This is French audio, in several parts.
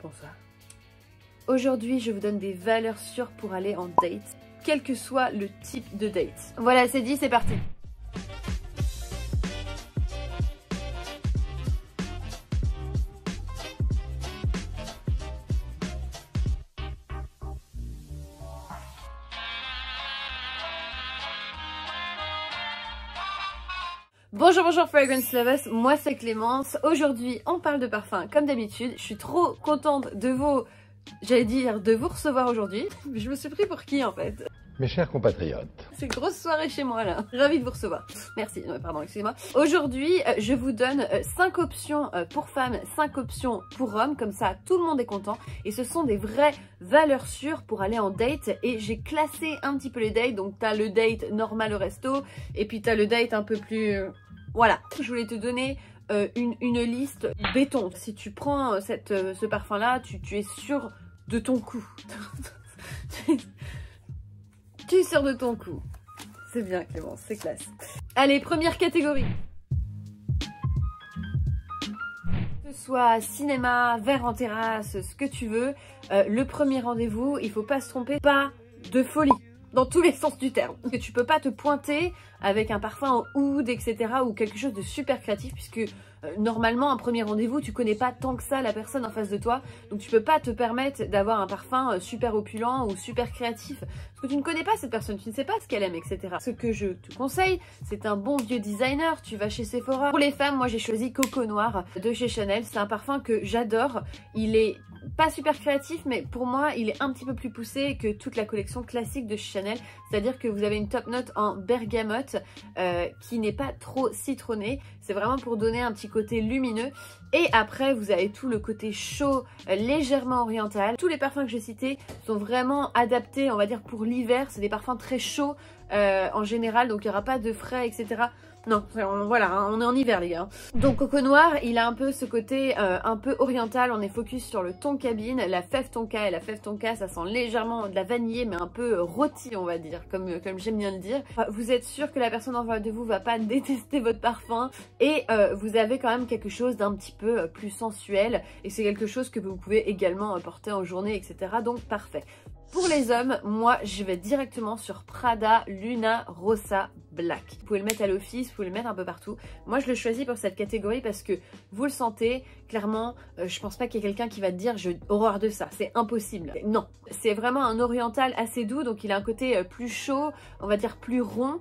Bonsoir. Aujourd'hui, je vous donne des valeurs sûres pour aller en date, quel que soit le type de date. Voilà, c'est dit, c'est parti. Bonjour, bonjour Fragrance Lovers, moi c'est Clémence. Aujourd'hui, on parle de parfum comme d'habitude. Je suis trop contente de vous, de vous recevoir aujourd'hui. Je me suis pris pour qui en fait? Mes chers compatriotes. C'est une grosse soirée chez moi là. Ravie de vous recevoir. Merci, non, pardon, excusez-moi. Aujourd'hui, je vous donne 5 options pour femmes, 5 options pour hommes. Comme ça, tout le monde est content. Et ce sont des vraies valeurs sûres pour aller en date. Et j'ai classé un petit peu les dates. Donc, t'as le date normal au resto. Et puis, t'as le date un peu plus... Voilà. Je voulais te donner une liste béton. Si tu prends ce parfum-là, tu es sûr de ton coup. Tu es sûr de ton coup. C'est bien Clémence, c'est classe. Allez, première catégorie. Que ce soit cinéma, verre en terrasse, ce que tu veux, le premier rendez-vous, il faut pas se tromper, pas de folie. Dans tous les sens du terme. Parce que tu peux pas te pointer avec un parfum en oud, etc. ou quelque chose de super créatif puisque normalement, un premier rendez-vous, tu connais pas tant que ça la personne en face de toi. Donc tu peux pas te permettre d'avoir un parfum super opulent ou super créatif. Parce que tu ne connais pas cette personne, tu ne sais pas ce qu'elle aime, etc. Ce que je te conseille, c'est un bon vieux designer. Tu vas chez Sephora. Pour les femmes, moi j'ai choisi Coco Noir de chez Chanel. C'est un parfum que j'adore. Il est pas super créatif, mais pour moi il est un petit peu plus poussé que toute la collection classique de Chanel, c'est à dire que vous avez une top note en bergamote qui n'est pas trop citronnée, c'est vraiment pour donner un petit côté lumineux. Et après vous avez tout le côté chaud, légèrement oriental. Tous les parfums que j'ai cités sont vraiment adaptés, on va dire, pour l'hiver. C'est des parfums très chauds en général, donc il n'y aura pas de frais, etc. Non, voilà, hein, on est en hiver les gars. Donc Coco Noir, il a un peu ce côté un peu oriental, on est focus sur le tonka bean, la fève tonka, et la fève tonka ça sent légèrement de la vanillée mais un peu rôti on va dire, comme j'aime bien le dire. Vous êtes sûr que la personne en face de vous va pas détester votre parfum et vous avez quand même quelque chose d'un petit peu plus sensuel et c'est quelque chose que vous pouvez également porter en journée, etc. Donc parfait. Pour les hommes, moi je vais directement sur Prada Luna Rossa Black. Vous pouvez le mettre à l'office, vous pouvez le mettre un peu partout. Moi je le choisis pour cette catégorie parce que vous le sentez, clairement, je pense pas qu'il y ait quelqu'un qui va te dire j'ai horreur de ça, c'est impossible. Non, c'est vraiment un oriental assez doux, donc il a un côté plus chaud, on va dire plus rond,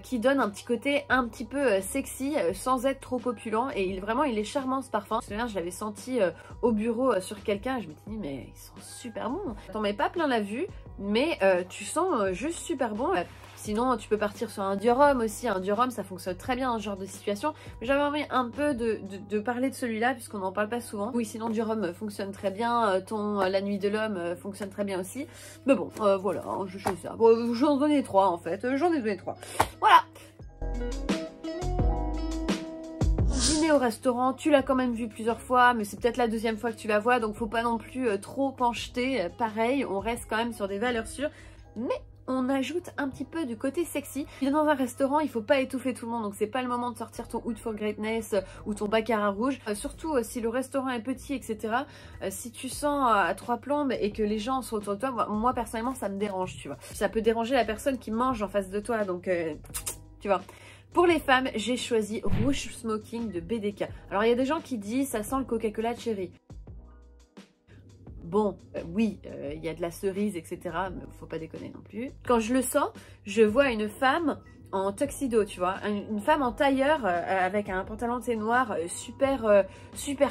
qui donne un petit côté un petit peu sexy sans être trop opulent et il est charmant ce parfum. Je l'avais senti au bureau sur quelqu'un et je me suis dit mais il sent super bon. T'en mets pas plein la vue mais tu sens juste super bon. Sinon tu peux partir sur un Dior Homme aussi, un Dior Homme ça fonctionne très bien dans ce genre de situation. J'avais envie un peu de parler de celui-là puisqu'on n'en parle pas souvent. Oui sinon Dior Homme fonctionne très bien, La Nuit de l'Homme fonctionne très bien aussi. Mais bon voilà, hein, je choisis ça. Bon, j'en ai donné 3 en fait, j'en ai donné 3. Voilà. Dîner au restaurant, tu l'as quand même vu plusieurs fois, mais c'est peut-être la deuxième fois que tu la vois, donc faut pas non plus trop en jeter. Pareil, on reste quand même sur des valeurs sûres, mais on ajoute un petit peu du côté sexy. Dans un restaurant, il faut pas étouffer tout le monde, donc c'est pas le moment de sortir ton Oud for Greatness ou ton baccarat rouge. Surtout si le restaurant est petit, etc. Si tu sens à 3 plombes et que les gens sont autour de toi, moi personnellement ça me dérange, tu vois. Ça peut déranger la personne qui mange en face de toi, donc tu vois. Pour les femmes, j'ai choisi Rouge Smoking de BDK. Alors il y a des gens qui disent ça sent le Coca-Cola Cherry. Bon, oui, il y a de la cerise, etc. Mais faut pas déconner non plus. Quand je le sens, je vois une femme en tuxedo, tu vois, une femme en tailleur avec un pantalon de noir super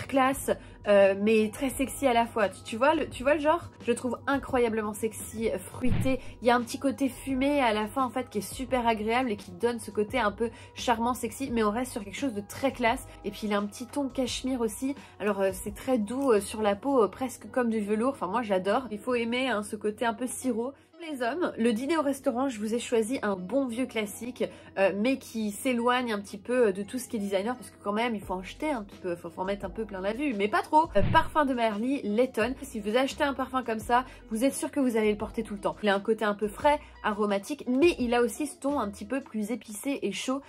classe, mais très sexy à la fois. Tu vois le genre? Je le trouve incroyablement sexy, fruité. Il y a un petit côté fumé à la fin en fait qui est super agréable et qui donne ce côté un peu charmant, sexy, mais on reste sur quelque chose de très classe. Et puis il a un petit ton cachemire aussi. Alors c'est très doux sur la peau, presque comme du velours. Enfin moi j'adore. Il faut aimer hein, ce côté un peu sirop. Les hommes, le dîner au restaurant, je vous ai choisi un bon vieux classique, mais qui s'éloigne un petit peu de tout ce qui est designer, parce que quand même, il faut en jeter un petit peu, faut en mettre un peu plein la vue, mais pas trop. Parfum de Marly, Letton. Si vous achetez un parfum comme ça, vous êtes sûr que vous allez le porter tout le temps. Il a un côté un peu frais, aromatique, mais il a aussi ce ton un petit peu plus épicé et chaud.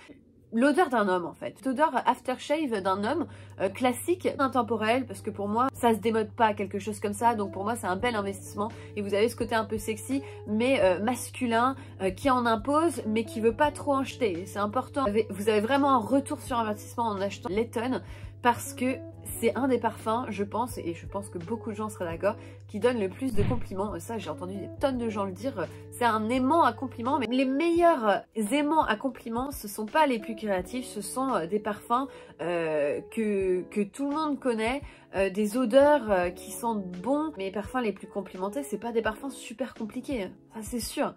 l'odeur d'un homme en fait. L'odeur aftershave d'un homme classique, intemporel, parce que pour moi ça se démode pas quelque chose comme ça, donc pour moi c'est un bel investissement. Et vous avez ce côté un peu sexy mais masculin qui en impose mais qui veut pas trop en jeter. C'est important. Vous avez vraiment un retour sur investissement en achetant Layton, parce que c'est un des parfums, je pense, et je pense que beaucoup de gens seraient d'accord, qui donne le plus de compliments. Ça, j'ai entendu des tonnes de gens le dire. C'est un aimant à compliments, mais les meilleurs aimants à compliments, ce sont pas les plus créatifs, ce sont des parfums que tout le monde connaît, des odeurs qui sentent bon. Mais les parfums les plus complimentés, c'est pas des parfums super compliqués, ça c'est sûr.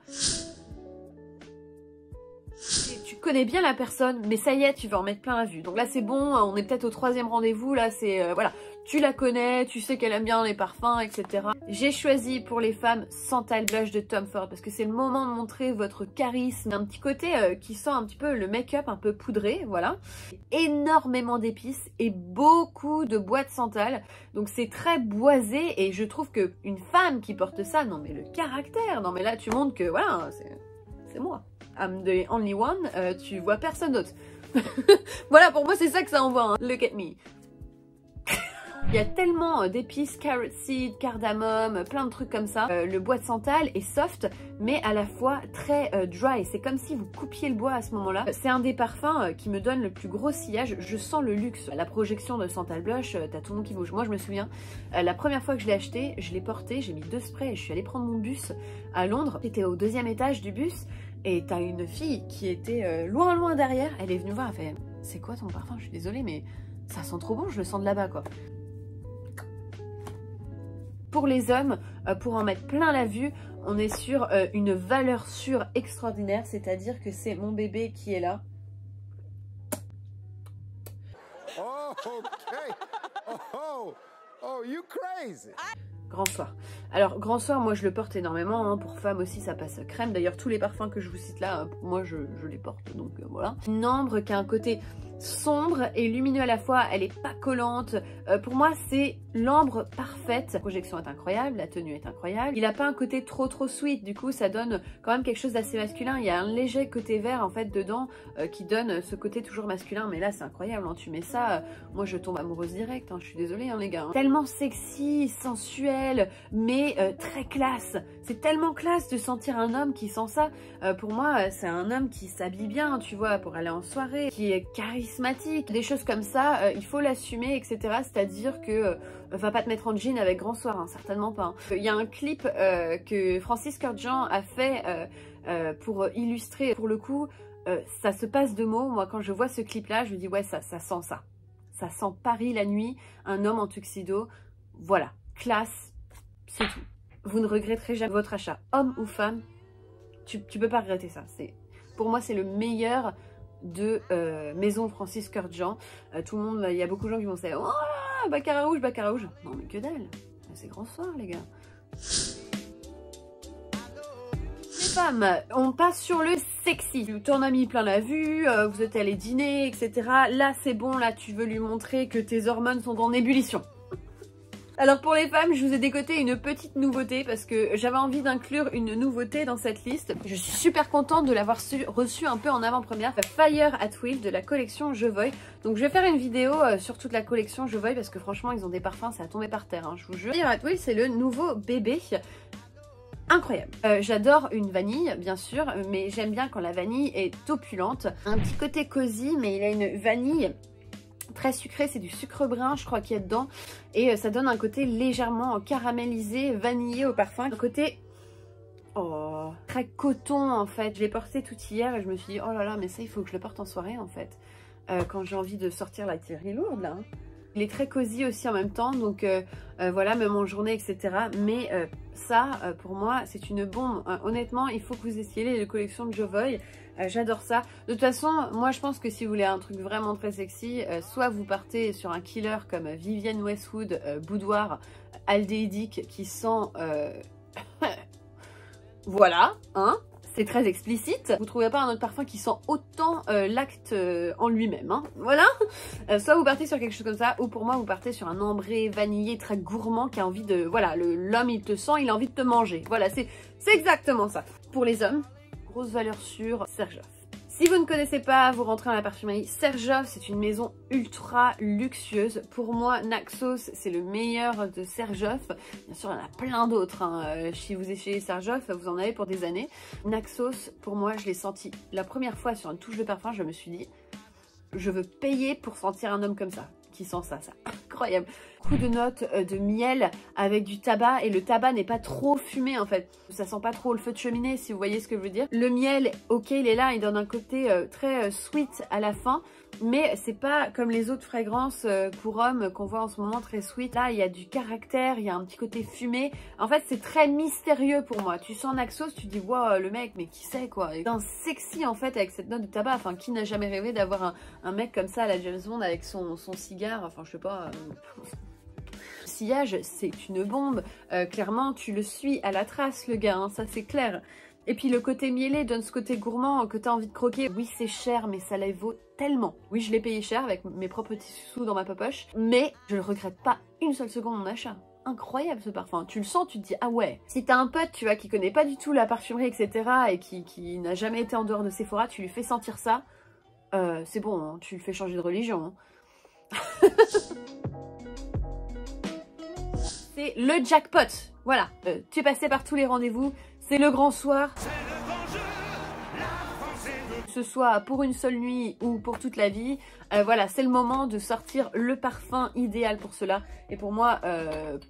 Tu connais bien la personne, mais ça y est, tu vas en mettre plein la vue. Donc là, c'est bon, on est peut-être au 3e rendez-vous. Là, c'est voilà, tu la connais, tu sais qu'elle aime bien les parfums, etc. J'ai choisi pour les femmes Santal Blush de Tom Ford parce que c'est le moment de montrer votre charisme. Un petit côté qui sent un petit peu le make-up un peu poudré, voilà. Énormément d'épices et beaucoup de bois de santal. Donc c'est très boisé et je trouve que une femme qui porte ça, non mais le caractère, non mais là tu montres que voilà, c'est moi. I'm the only one, tu vois personne d'autre. Voilà, pour moi c'est ça que ça envoie, hein. Look at me. Il y a tellement d'épices, carrot seed, cardamome, plein de trucs comme ça. Le bois de santal est soft, mais à la fois très dry. C'est comme si vous coupiez le bois à ce moment-là. C'est un des parfums qui me donne le plus gros sillage. Je sens le luxe. La projection de Santal Blush, t'as tout le monde qui bouge. Moi, je me souviens, la première fois que je l'ai acheté, je l'ai porté, j'ai mis 2 sprays et je suis allée prendre mon bus à Londres. J'étais au 2e étage du bus et t'as une fille qui était loin derrière. Elle est venue voir, elle fait « C'est quoi ton parfum? Je suis désolée, mais ça sent trop bon, je le sens de là-bas, quoi. » Pour les hommes, pour en mettre plein la vue, on est sur une valeur sûre extraordinaire, c'est-à-dire que c'est mon bébé qui est là. Oh, okay. Oh, you crazy. Grand Soir. Alors, Grand Soir, moi je le porte énormément, hein. Pour femmes aussi ça passe crème. D'ailleurs, tous les parfums que je vous cite là, moi je les porte, donc voilà. Une ambre qui a un côté sombre et lumineux à la fois, elle est pas collante. Pour moi, c'est l'ambre parfaite. La projection est incroyable, la tenue est incroyable. Il a pas un côté trop sweet, du coup ça donne quand même quelque chose d'assez masculin. Il y a un léger côté vert en fait dedans qui donne ce côté toujours masculin, mais là c'est incroyable, hein. Tu mets ça, moi je tombe amoureuse direct, hein. Je suis désolée hein, les gars. Hein. Tellement sexy, sensuel, mais très classe. C'est tellement classe de sentir un homme qui sent ça. Pour moi, c'est un homme qui s'habille bien, tu vois, pour aller en soirée, qui est charismatique. Des choses comme ça, il faut l'assumer, etc. C'est-à-dire que va pas te mettre en jean avec Grand Soir, hein, certainement pas. Hein. Il y a un clip que Francis Kurkdjian a fait pour illustrer, pour le coup, ça se passe de mots. Moi, quand je vois ce clip-là, je me dis, ouais, ça sent ça. Ça sent Paris la nuit, un homme en tuxedo. Voilà, classe, c'est tout. Vous ne regretterez jamais votre achat, homme ou femme. Tu peux pas regretter ça. Pour moi, c'est le meilleur de Maison Francis Kurkdjian. Tout le monde, il y a beaucoup de gens qui vont se dire, oh, Baccarat rouge, Baccarat rouge. Non, mais que dalle. C'est Grand Soir, les gars. Les femmes, on passe sur le sexy. T'en as mis plein la vue, vous êtes allé dîner, etc. Là, c'est bon, là, tu veux lui montrer que tes hormones sont en ébullition. Alors pour les femmes, je vous ai décoté une petite nouveauté parce que j'avais envie d'inclure une nouveauté dans cette liste. Je suis super contente de l'avoir reçue un peu en avant-première. Fire at Will de la collection Jovoy. Donc je vais faire une vidéo sur toute la collection Jovoy parce que franchement ils ont des parfums, ça a tombé par terre, hein, je vous jure. Fire at Will, c'est le nouveau bébé. Incroyable. J'adore une vanille, bien sûr, mais j'aime bien quand la vanille est opulente. Un petit côté cosy, mais il a une vanille très sucré, c'est du sucre brun je crois qu'il y a dedans et ça donne un côté légèrement caramélisé, vanillé au parfum, un côté très coton en fait. Je l'ai porté tout hier et je me suis dit oh là là mais ça il faut que je le porte en soirée en fait quand j'ai envie de sortir la tirée lourde là. Hein. Il est très cosy aussi en même temps, donc voilà, même en journée, etc. Mais ça, pour moi, c'est une bombe. Honnêtement, il faut que vous essayiez les collections de Jovoy. J'adore ça. De toute façon, moi, je pense que si vous voulez un truc vraiment très sexy, soit vous partez sur un killer comme Vivienne Westwood, Boudoir, aldéhydique, qui sent... voilà, hein. C'est très explicite. Vous ne trouvez pas un autre parfum qui sent autant l'acte en lui-même. Hein. Voilà. Soit vous partez sur quelque chose comme ça, ou pour moi, vous partez sur un ambré vanillé très gourmand qui a envie de... Voilà, l'homme, il te sent, il a envie de te manger. Voilà, c'est exactement ça. Pour les hommes, grosse valeur sûre, Serjoff. Si vous ne connaissez pas, vous rentrez dans la parfumerie Xerjoff, c'est une maison ultra luxueuse. Pour moi, Naxos, c'est le meilleur de Xerjoff. Bien sûr, il y en a plein d'autres. Hein. Si vous essayez Xerjoff, vous en avez pour des années. Naxos, pour moi, je l'ai senti la première fois sur une touche de parfum, je me suis dit, je veux payer pour sentir un homme comme ça, qui sent ça, incroyable. Coup de notes de miel avec du tabac, et le tabac n'est pas trop fumé en fait. Ça sent pas trop le feu de cheminée, si vous voyez ce que je veux dire. Le miel, ok, il est là, il donne un côté très sweet à la fin, mais c'est pas comme les autres fragrances pour hommes qu'on voit en ce moment très sweet. Là, il y a du caractère, il y a un petit côté fumé. En fait, c'est très mystérieux pour moi. Tu sens Naxos, tu dis, wow, le mec, mais qui c'est quoi? C'est un sexy en fait avec cette note de tabac. Enfin, qui n'a jamais rêvé d'avoir un mec comme ça à la James Bond avec son cigare? Enfin, je sais pas. Le sillage, c'est une bombe. Clairement, tu le suis à la trace, le gars, hein, ça c'est clair. Et puis le côté mielé donne ce côté gourmand que tu as envie de croquer. Oui, c'est cher, mais ça les vaut tellement. Oui, je l'ai payé cher avec mes propres petits sous dans ma poche, mais je ne regrette pas une seule seconde mon achat. Incroyable ce parfum, tu le sens, tu te dis ah ouais. Si t'as un pote, tu vois, qui connaît pas du tout la parfumerie, etc. et qui n'a jamais été en dehors de Sephora, tu lui fais sentir ça, c'est bon, hein, tu le fais changer de religion. Hein. C'est le jackpot, voilà, tu es passé par tous les rendez-vous, c'est le grand soir. Que ce soit pour une seule nuit ou pour toute la vie, voilà, c'est le moment de sortir le parfum idéal pour cela. Et pour moi,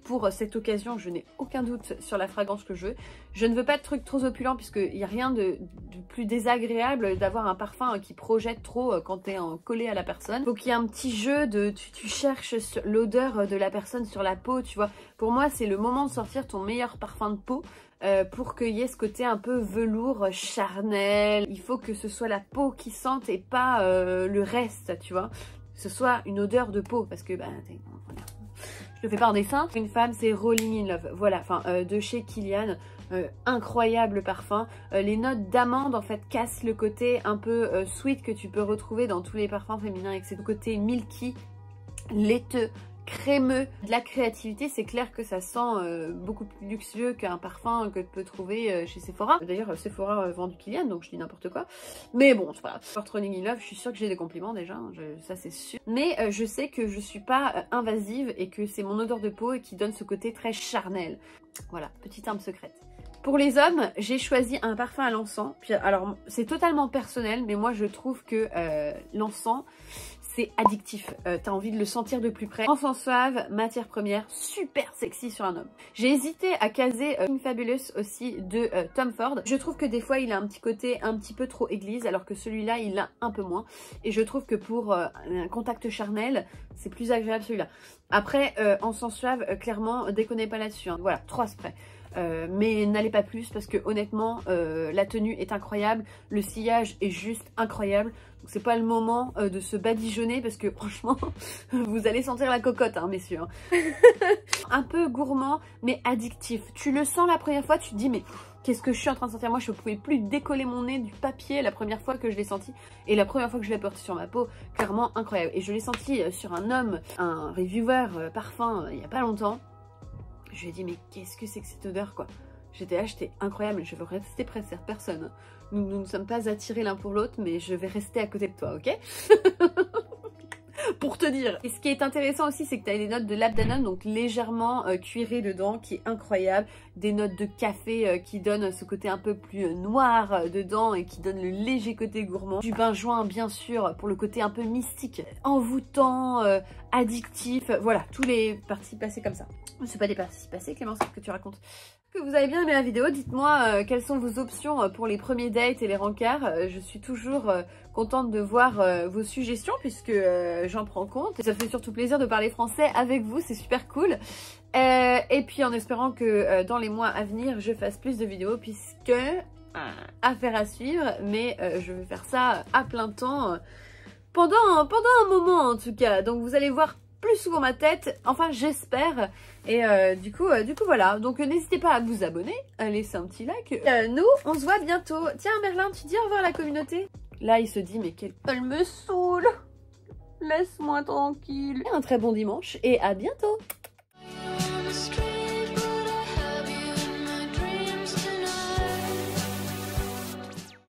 pour cette occasion, je n'ai aucun doute sur la fragrance que je veux. Je ne veux pas de trucs trop opulents puisqu'il n'y a rien de plus désagréable d'avoir un parfum qui projette trop quand tu es collé à la personne. Faut qu'il y ait un petit jeu de tu cherches l'odeur de la personne sur la peau, tu vois. Pour moi, c'est le moment de sortir ton meilleur parfum de peau. Pour qu'il y ait ce côté un peu velours, charnel. Il faut que ce soit la peau qui sente et pas le reste, tu vois. Que ce soit une odeur de peau, parce que bah, voilà. Je le fais pas en dessin. Une femme, c'est Rolling in Love, voilà, enfin de chez Kilian. Incroyable parfum. Les notes d'amande en fait cassent le côté un peu sweet que tu peux retrouver dans tous les parfums féminins, avec ce côté milky, laiteux, crémeux, de la créativité. C'est clair que ça sent beaucoup plus luxueux qu'un parfum que tu peux trouver chez Sephora. D'ailleurs Sephora vend du Kilian, donc je dis n'importe quoi, mais bon c'est pas grave. Pour Rolling in Love, je suis sûre que j'ai des compliments déjà, hein, ça c'est sûr, mais je sais que je suis pas invasive et que c'est mon odeur de peau et qui donne ce côté très charnel. Voilà, petite arme secrète. Pour les hommes, j'ai choisi un parfum à l'encens. Alors, c'est totalement personnel, mais moi, je trouve que l'encens, c'est addictif. T'as envie de le sentir de plus près. Encens suave, matière première, super sexy sur un homme. J'ai hésité à caser Une Fabulous aussi de Tom Ford. Je trouve que des fois, il a un petit côté un petit peu trop église, alors que celui-là, il l'a un peu moins. Et je trouve que pour un contact charnel, c'est plus agréable celui-là. Après, encens suave, clairement, déconnez pas là-dessus. Hein. Voilà, 3 sprays. Mais n'allez pas plus parce que honnêtement la tenue est incroyable, le sillage est juste incroyable, donc c'est pas le moment de se badigeonner parce que franchement vous allez sentir la cocotte hein, messieurs hein. Un peu gourmand mais addictif, tu le sens la première fois, tu te dis mais qu'est-ce que je suis en train de sentir? Moi je ne pouvais plus décoller mon nez du papier la première fois que je l'ai senti, et la première fois que je l'ai porté sur ma peau, clairement incroyable. Et je l'ai senti sur un homme, un reviewer parfum il y a pas longtemps. Je lui ai dit mais qu'est-ce que c'est que cette odeur quoi? J'étais là, j'étais incroyable, je veux rester près de cette personne. Nous ne sommes pas attirés l'un pour l'autre, mais je vais rester à côté de toi, ok? Pour te dire. Et ce qui est intéressant aussi, c'est que tu as des notes de labdanum, donc légèrement cuiré dedans, qui est incroyable. Des notes de café qui donnent ce côté un peu plus noir dedans et qui donne le léger côté gourmand. Du benjoin, bien sûr, pour le côté un peu mystique, envoûtant, addictif. Voilà, tous les participes passés comme ça. C'est pas des participes passés, Clémence, qu'est-ce que tu racontes? Que vous avez bien aimé la vidéo, dites-moi quelles sont vos options pour les premiers dates et les rencarts. Je suis toujours contente de voir vos suggestions puisque j'en prends compte. Ça fait surtout plaisir de parler français avec vous, c'est super cool. Et puis en espérant que dans les mois à venir, je fasse plus de vidéos puisque affaire à suivre, mais je vais faire ça à plein temps pendant un moment en tout cas. Donc vous allez voir plus souvent ma tête, enfin j'espère, et du coup voilà, donc n'hésitez pas à vous abonner, à laisser un petit like, nous on se voit bientôt. Tiens Merlin, tu dis au revoir à la communauté? Là il se dit mais elle me saoule, laisse-moi tranquille. Un très bon dimanche et à bientôt.